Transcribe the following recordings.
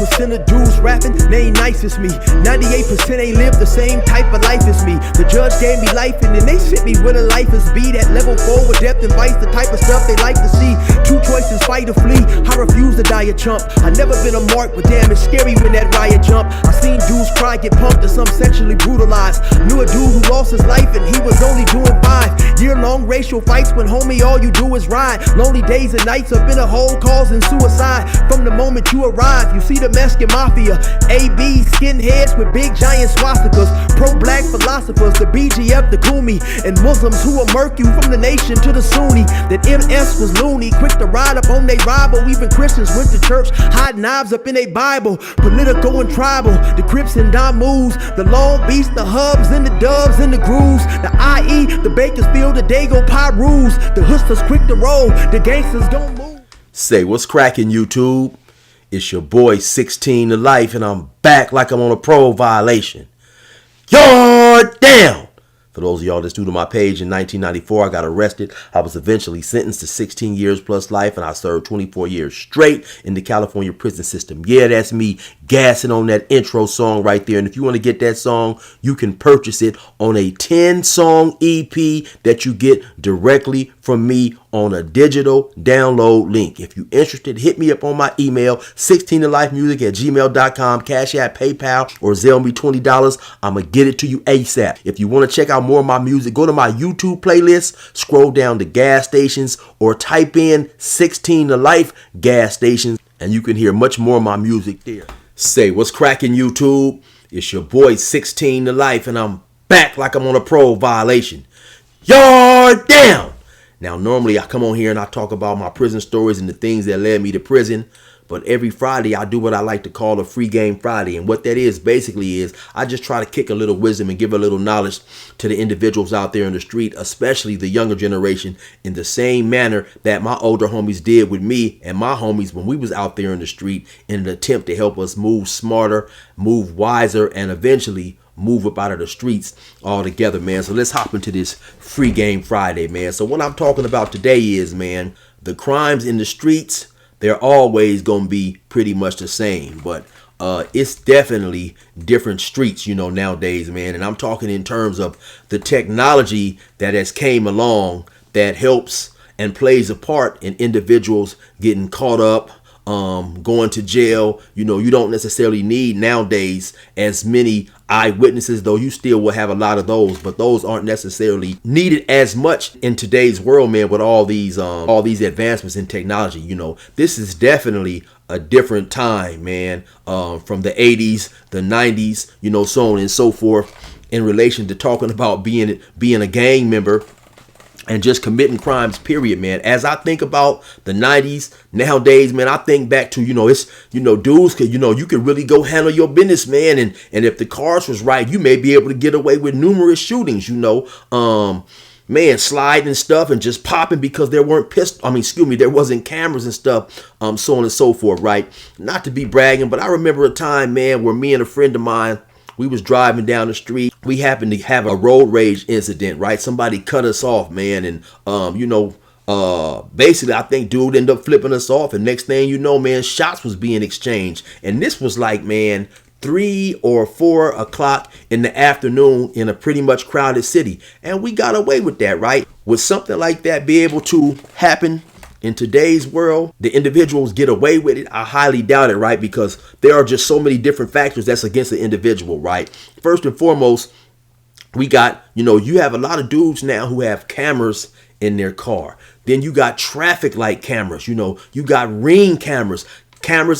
98% of dudes rapping, they ain't nice as me. 98% ain't live the same type of life as me. The judge gave me life and then they sent me where the life is be. That level 4 with depth and vice, the type of stuff they like to see. Two choices, fight or flee. I refuse to die a chump. I never been a mark, but damn, it's scary when that riot jump. I seen dudes cry, get pumped, and some sexually brutalized. Knew a dude who lost his life and he was only doing 5 year-long racial fights when homie all you do is ride. Lonely days and nights up in a hole causing suicide. From the moment you arrive, you see the Mexican mafia, AB skinheads with big giant swastikas, pro-black philosophers, the BGF, the Kumi, and Muslims who will murk you from the nation to the Sunni. That MS was loony, quick to ride up on they rival. Even Christians went to church, hide knives up in a Bible. Political and tribal, the Crips and Damus, the Long Beach, the Hubs and the Dubs and the Grooves, the IE, the Bakersfield, the Dago Pyrus, the Hustlers quick to roll, the gangsters don't move. Say, what's cracking, YouTube? It's your boy 16 to life, and I'm back like I'm on a parole violation. Yard down! For those of y'all that's new to my page, in 1994, I got arrested. I was eventually sentenced to 16 years plus life, and I served 24 years straight in the California prison system. Yeah, that's me gassing on that intro song right there. And if you want to get that song, you can purchase it on a 10-song EP that you get directly from me on a digital download link. If you're interested, hit me up on my email, 16tolifemusic@gmail.com, Cash App, PayPal, or Zelle me $20. I'm going to get it to you ASAP. If you want to check out more of my music, go to my YouTube playlist, scroll down to gas stations, or type in 16 to life gas stations, and you can hear much more of my music there. Say, what's cracking, YouTube? It's your boy 16 to life, and I'm back like I'm on a parole violation. Yard down! Now, normally I come on here and I talk about my prison stories and the things that led me to prison. But every Friday I do what I like to call a free game Friday. And what that is basically is I just try to kick a little wisdom and give a little knowledge to the individuals out there in the street, especially the younger generation, in the same manner that my older homies did with me and my homies when we was out there in the street, in an attempt to help us move smarter, move wiser, and eventually move up out of the streets altogether, man. So let's hop into this free game Friday, man. So what I'm talking about today is, man, the crimes in the streets, they're always going to be pretty much the same, but it's definitely different streets, you know, nowadays, man. And I'm talking in terms of the technology that has came along that helps and plays a part in individuals getting caught up, going to jail. You know, you don't necessarily need nowadays as many eyewitnesses, though you still will have a lot of those, but those aren't necessarily needed as much in today's world, man, with all these advancements in technology. You know, this is definitely a different time, man, from the 80s, the 90s, you know, so on and so forth, in relation to talking about being a gang member and just committing crimes, period, man. As I think about the 90s, nowadays, man, I think back to, you know, it's, you know, dudes could, you know, you could really go handle your business, man. And if the cards was right, you may be able to get away with numerous shootings, you know, man, sliding and stuff and just popping because there weren't there wasn't cameras and stuff, so on and so forth, right? Not to be bragging, but I remember a time, man, where me and a friend of mine, we was driving down the street. We happened to have a road rage incident, right? Somebody cut us off, man. And, basically, I think dude ended up flipping us off. And next thing you know, man, shots was being exchanged. And this was like, man, 3 or 4 o'clock in the afternoon in a pretty much crowded city. And we got away with that, right? Would something like that be able to happen in today's world? The individuals get away with it? I highly doubt it, right? Because there are just so many different factors that's against the individual, right? First and foremost, we got, you know, you have a lot of dudes now who have cameras in their car. Then you got traffic light cameras, you know, you got ring cameras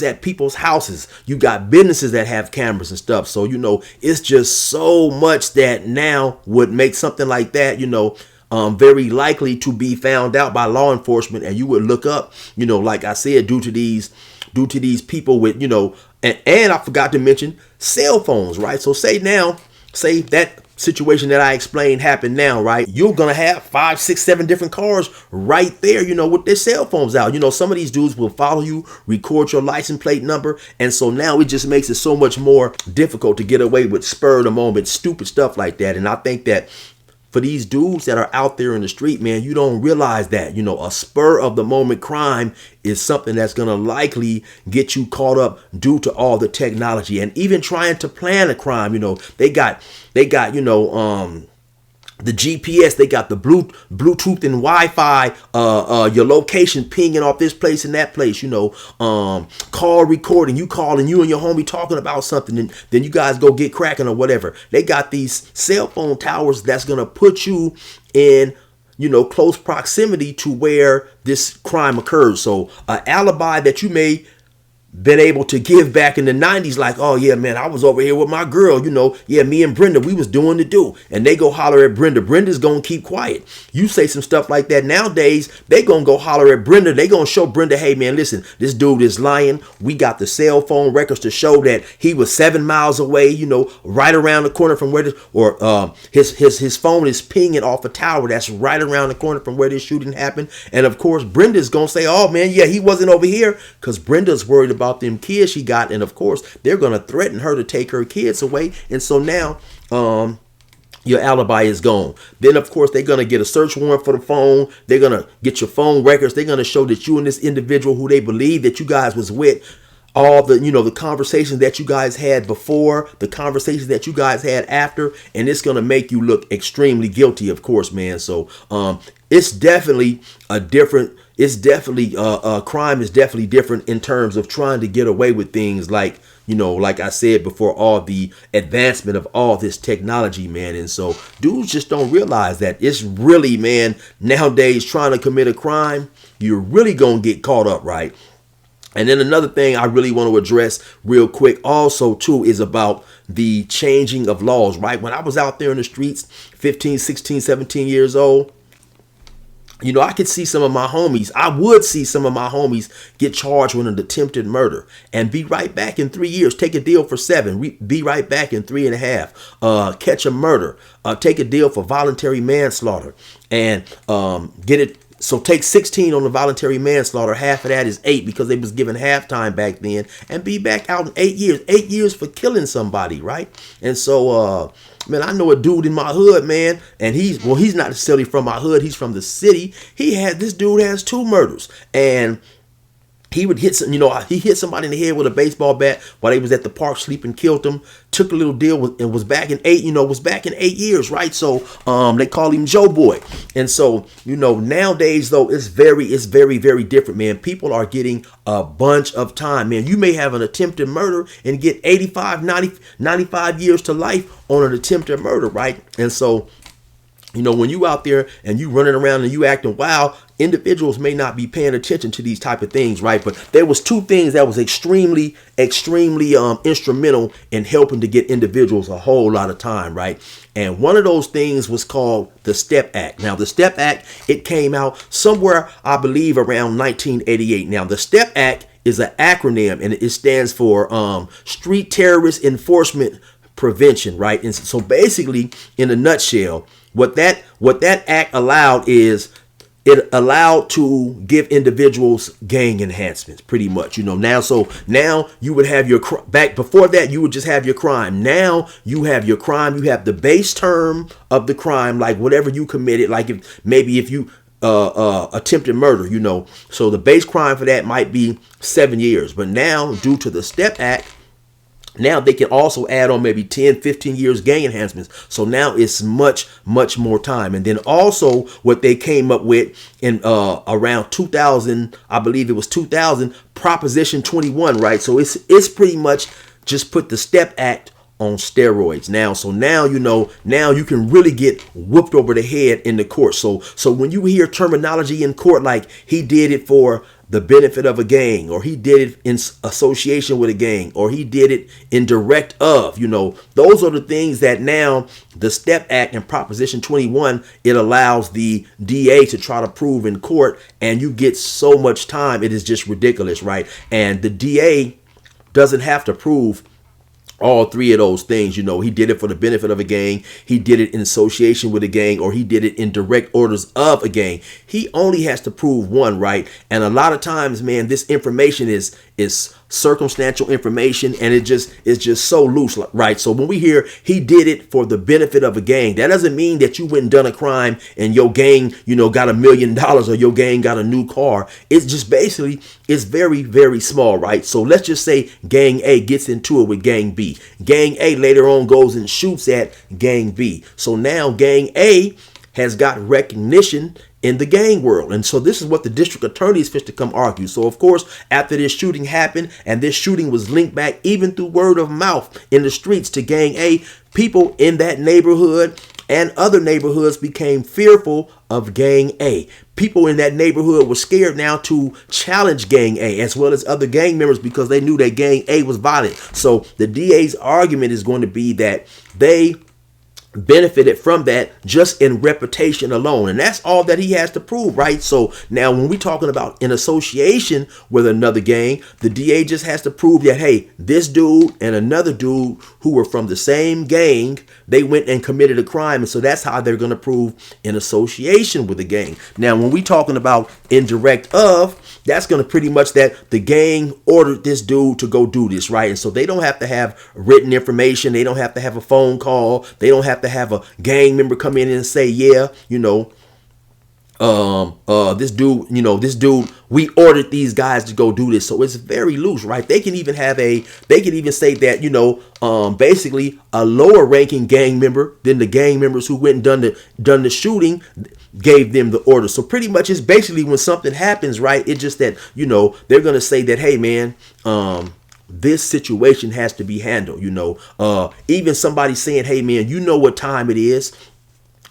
at people's houses. You got businesses that have cameras and stuff. So, you know, it's just so much that now would make something like that, you know, very likely to be found out by law enforcement. And you would look up, you know, like I said, due to these people with, you know, and I forgot to mention cell phones, right? So say that situation that I explained happened now, right? You're gonna have 5, 6, 7 different cars right there, you know, with their cell phones out. You know, some of these dudes will follow you, record your license plate number, and so now it just makes it so much more difficult to get away with spur of the moment, stupid stuff like that. And I think that for these dudes that are out there in the street, man, you don't realize that, a spur of the moment crime is something that's going to likely get you caught up due to all the technology. And even trying to plan a crime, they got the GPS, they got the Bluetooth and Wi-Fi, your location pinging off this place and that place, call recording, you calling, you and your homie talking about something, and then you guys go get cracking or whatever. They got these cell phone towers that's going to put you in close proximity to where this crime occurs. So an alibi that you may been able to give back in the 90s, like, oh yeah, man, I was over here with my girl, yeah, me and Brenda, we was doing the do, and they go holler at Brenda. Brenda's gonna keep quiet. You say some stuff like that nowadays, they gonna go holler at Brenda. They gonna show Brenda, hey man, listen, this dude is lying. We got the cell phone records to show that he was 7 miles away, right around the corner from where his phone is pinging off a tower that's right around the corner from where this shooting happened. And of course, Brenda's gonna say, oh man, yeah, he wasn't over here, because Brenda's worried about them kids she got, and of course they're going to threaten her to take her kids away. And so now your alibi is gone. Then of course they're going to get a search warrant for the phone. They're going to get your phone records. They're going to show that you and this individual who they believe that you guys was with, all the the conversations that you guys had before, the conversations that you guys had after, and it's going to make you look extremely guilty, of course, man. So it's definitely a different, crime is definitely different in terms of trying to get away with things like, like I said before, all the advancement of all this technology, man. And so dudes just don't realize that it's really, man, nowadays trying to commit a crime, you're really going to get caught up, right? And then another thing I really want to address real quick also too is about the changing of laws, right? When I was out there in the streets, 15, 16, 17 years old, I could see some of my homies. I would see some of my homies get charged with an attempted murder and be right back in 3 years. Take a deal for 7. Be right back in 3.5. Catch a murder. Take a deal for voluntary manslaughter and get it. So take 16 on the voluntary manslaughter. Half of that is 8 because they was given halftime back then, and be back out in 8 years. 8 years for killing somebody, right? And so, man, I know a dude in my hood, man, and he's not necessarily from my hood. He's from the city. This dude has 2 murders, and he would hit he hit somebody in the head with a baseball bat while they was at the park sleeping, killed him, took a little deal and was back in 8, was back in 8 years, right? So they call him Joe Boy. And so, nowadays though, it's very, very different, man. People are getting a bunch of time, man. You may have an attempted murder and get 85, 90, 95 years to life on an attempted murder, right? And so, when you out there and you running around and you acting wild, individuals may not be paying attention to these type of things, right? But there was 2 things that was extremely instrumental in helping to get individuals a whole lot of time, right? And one of those things was called the STEP Act. Now, the STEP Act, it came out somewhere, I believe, around 1988. Now, the STEP Act is an acronym, and it stands for Street Terrorist Enforcement Prevention, right? And so basically, in a nutshell, what that act allowed is it allowed to give individuals gang enhancements, pretty much, now you would have your back before that, you would just have your crime. Now you have your crime, you have the base term of the crime, like whatever you committed, like if you attempted murder, so the base crime for that might be 7 years. But now, due to the STEP Act, now they can also add on maybe 10, 15 years gang enhancements. So now it's much more time. And then also what they came up with in around 2000, I believe it was 2000, Proposition 21, right? So it's pretty much just put the STEP Act on steroids now. So now, now you can really get whooped over the head in the court. So when you hear terminology in court, like he did it for the benefit of a gang, or he did it in association with a gang, or he did it in direct of, those are the things that now the STEP Act and Proposition 21, it allows the DA to try to prove in court, and you get so much time. It is just ridiculous, right? And the DA doesn't have to prove all 3 of those things. He did it for the benefit of a gang, he did it in association with a gang, or he did it in direct orders of a gang. He only has to prove one, right? And a lot of times, man, this information is it's circumstantial information, and it's just so loose, right? So when we hear he did it for the benefit of a gang, that doesn't mean that you went and done a crime and your gang, got $1 million or your gang got a new car. It's just basically, it's very, very small, right? So let's just say gang A gets into it with gang B. Gang A later on goes and shoots at gang B. So now gang A has got recognition in the gang world. And so this is what the district attorney is fit to come argue. So of course, after this shooting happened, and this shooting was linked back even through word of mouth in the streets to gang A, people in that neighborhood and other neighborhoods became fearful of gang A. People in that neighborhood were scared now to challenge gang A as well as other gang members because they knew that gang A was violent. So the DA's argument is going to be that they benefited from that just in reputation alone, and that's all that he has to prove, right? So now when we're talking about in association with another gang, the DA just has to prove that, hey, this dude and another dude who were from the same gang, they went and committed a crime, and so that's how they're going to prove in association with the gang. Now when we talking about indirect of, that's going to pretty much that the gang ordered this dude to go do this, right? And so they don't have to have written information, they don't have to have a phone call, they don't have to have a gang member come in and say, yeah, this dude, we ordered these guys to go do this. So it's very loose, right? They can even say that, basically a lower ranking gang member than the gang members who went and done the shooting gave them the order. So pretty much it's basically when something happens, right? It's just that, they're going to say that, hey man, this situation has to be handled, even somebody saying, hey man, you know what time it is.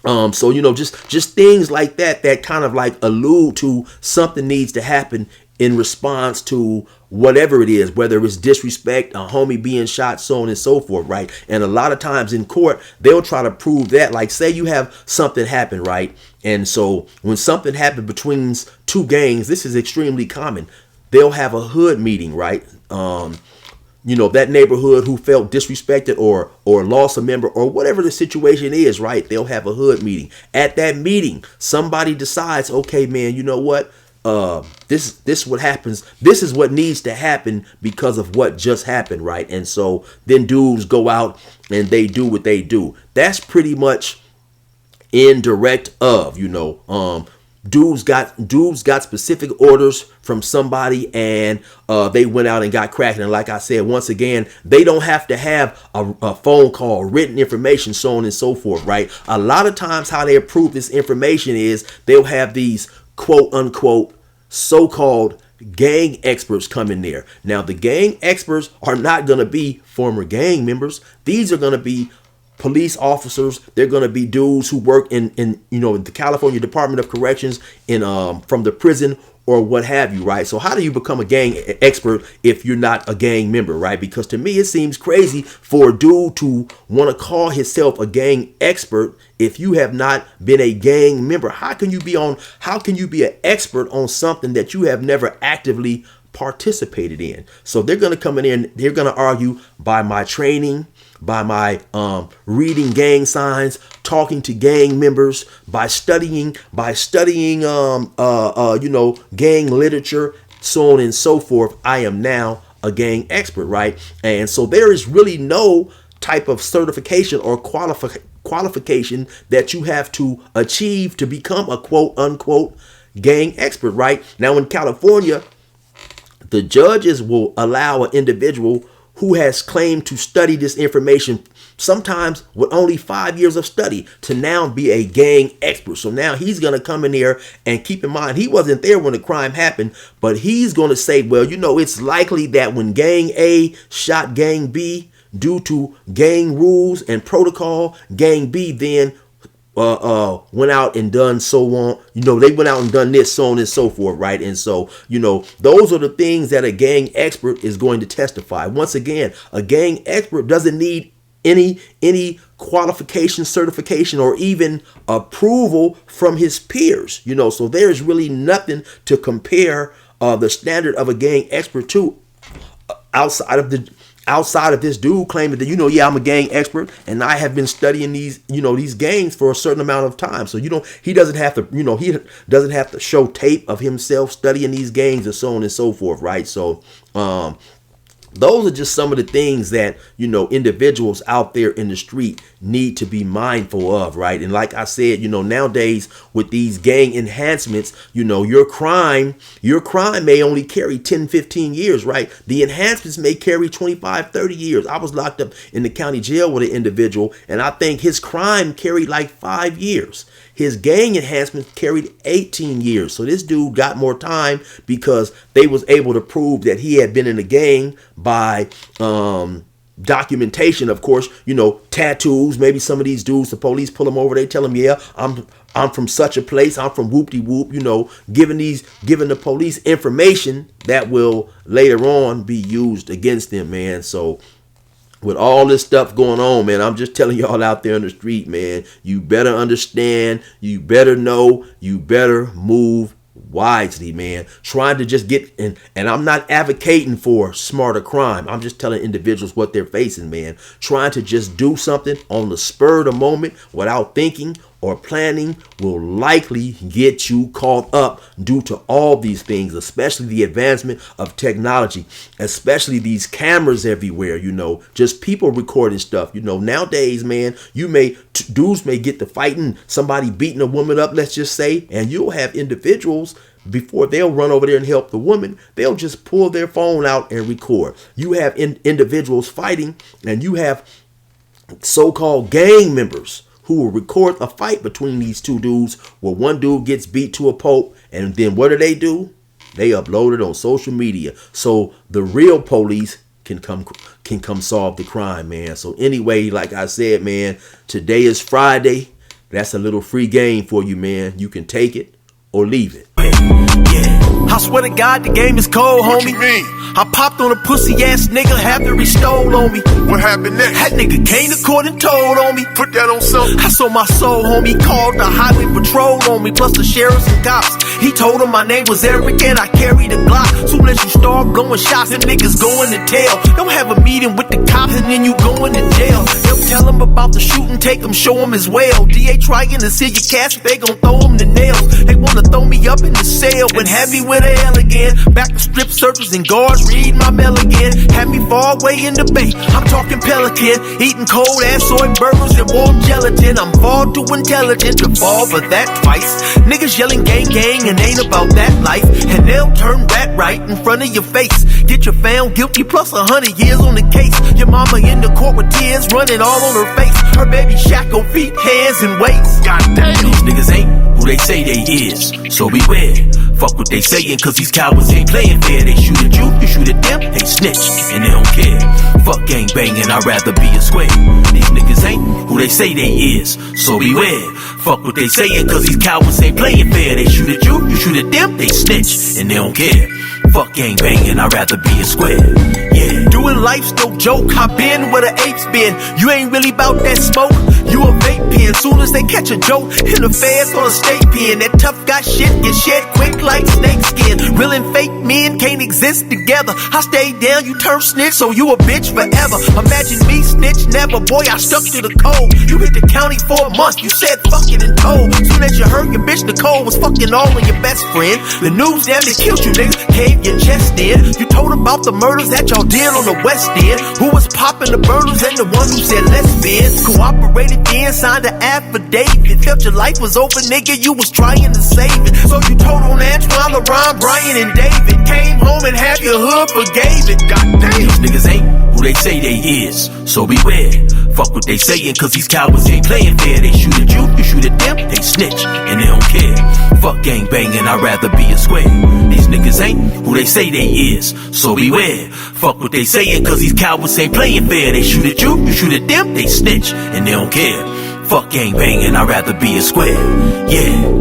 So, just things like that kind of like allude to something needs to happen in response to whatever it is, whether it's disrespect, a homie being shot, so on and so forth, right? And a lot of times in court, they'll try to prove that, like say you have something happen, right? And so when something happened between two gangs, this is extremely common. They'll have a hood meeting, right? That neighborhood who felt disrespected or lost a member or whatever the situation is, right? They'll have a hood meeting. At that meeting, somebody decides, okay, man, you know what? This what happens. This is what needs to happen because of what just happened, right? And so then dudes go out and they do what they do. That's pretty much indirect of, dudes got specific orders from somebody and they went out and got cracking. And like I said, once again, they don't have to have a phone call, written information, so on and so forth, right? A lot of times how they approve this information is they'll have these quote unquote so-called gang experts come in there. Now the gang experts are not going to be former gang members. These are going to be police officers. They're going to be dudes who work in the California Department of Corrections from the prison or what have you, right? So how do you become a gang expert if you're not a gang member, right? Because to me, it seems crazy for a dude to want to call himself a gang expert if you have not been a gang member. How can you be an expert on something that you have never actively participated in? So they're going to come in and they're going to argue by my training, by my reading gang signs, talking to gang members, by studying gang literature, so on and so forth. I am now a gang expert, right? And so there is really no type of certification or qualification that you have to achieve to become a quote unquote gang expert, right? Now in California, the judges will allow an individual who has claimed to study this information, sometimes with only 5 years of study, to now be a gang expert. So now he's going to come in there and keep in mind, he wasn't there when the crime happened, but he's going to say, well, it's likely that when gang A shot gang B, due to gang rules and protocol, gang B then went out and done so on, they went out and done this, so on and so forth, right? And so, those are the things that a gang expert is going to testify. Once again, a gang expert doesn't need any qualification, certification, or even approval from his peers, so there's really nothing to compare the standard of a gang expert to outside of outside of this dude claiming that, yeah, I'm a gang expert and I have been studying these, these gangs for a certain amount of time. So, he doesn't have to, he doesn't have to show tape of himself studying these gangs and so on and so forth. Right. So, those are just some of the things that, individuals out there in the street need to be mindful of, right? And like I said, nowadays with these gang enhancements, your crime may only carry 10, 15 years, right? The enhancements may carry 25, 30 years. I was locked up in the county jail with an individual, and I think his crime carried like 5 years. His gang enhancements carried 18 years. So this dude got more time because they was able to prove that he had been in a gang by documentation, of course, tattoos. Maybe some of these dudes, the police pull them over. They tell them, yeah, I'm from such a place. I'm from whoop-de-whoop, giving the police information that will later on be used against them, man. So with all this stuff going on, man, I'm just telling y'all out there in the street, man, you better understand, you better know, you better move wisely, man. Trying to just get in, and I'm not advocating for smarter crime. I'm just telling individuals what they're facing, man. Trying to just do something on the spur of the moment without thinking or planning will likely get you caught up due to all these things, especially the advancement of technology, especially these cameras everywhere, just people recording stuff. Nowadays, man, dudes may get to fighting, somebody beating a woman up, let's just say, and you'll have individuals, before they'll run over there and help the woman, they'll just pull their phone out and record. You have individuals fighting, and you have so-called gang members who will record a fight between these two dudes where one dude gets beat to a pulp, and then what do? They upload it on social media so the real police can come solve the crime, man. So anyway, like I said, man, today is Friday. That's a little free game for you, man. You can take it or leave it. Yeah. I swear to God, the game is cold, homie. What you mean? I popped on a pussy ass nigga after he stole on me. What happened next? That nigga came to court and told on me. Put that on something. I sold my soul, homie. Called the highway patrol on me, plus the sheriffs and cops. He told him my name was Eric and I carried a Glock. Soon as you start blowing shots, them niggas going to jail. Don't have a meeting with the cops and then you going to jail. They'll tell him about the shooting, take him, show him his well. DA trying to seal your cash, they gon' throw him the nails. They wanna throw me up in the cell and have me with a L again. Back to strip searchers and guards, read my mail again. Had me far away in the bay, I'm talking Pelican. Eating cold ass soy burgers and warm gelatin. I'm far too intelligent to fall for that twice. Niggas yelling gang gang and ain't about that life. And they'll turn that right in front of your face. Get you found guilty plus 100 years on the case. Your mama in the court with tears running all on her face. Her baby shackled feet, hands and waist. Goddamn. These niggas ain't who they say they is, so beware. Fuck what they sayin', cause these cowards ain't playing fair. They shoot at you, you shoot at them, they snitch, and they don't care. Fuck gang banging, I'd rather be a square. These niggas ain't who they say they is, so beware. Fuck what they sayin', cause these cowards ain't playing fair. They shoot at you, you shoot at them, they snitch, and they don't care. Fuck gang banging, I'd rather be a square. Yeah. Doing life's no joke, I been where the apes been. You ain't really bout that smoke, you a vape pen. Soon as they catch a joke, in the feds on a state pen. That tough guy shit get shed quick like snake skin. Real and fake men can't exist together. I stay down, you turn snitch, so you a bitch forever. Imagine me snitch never, boy, I stuck to the code. You hit the county for a month, you said fucking and told. Soon as you heard your bitch Nicole was fucking all of your best friend. The news damn they killed you, nigga, caved your chest in. You told about the murders that y'all did on the West End. Who was popping the burners and the one who said lesbian. Cooperated then, signed an affidavit. Felt your life was over, nigga, you was trying to save it. So you told on Antoine, LeBron, Brian, and David. Came home and half your hood forgave it. Goddamn. These niggas ain't who they say they is, so beware. Fuck what they sayin', cause these cowards ain't playing fair. They shoot at you, you shoot at them, they snitch, and they don't care. Fuck gang banging, I'd rather be a square. These niggas ain't who they say they is, so beware. Fuck what they sayin', cause these cowards ain't playing fair. They shoot at you, you shoot at them, they snitch, and they don't care. Fuck gang banging, I'd rather be a square. Yeah.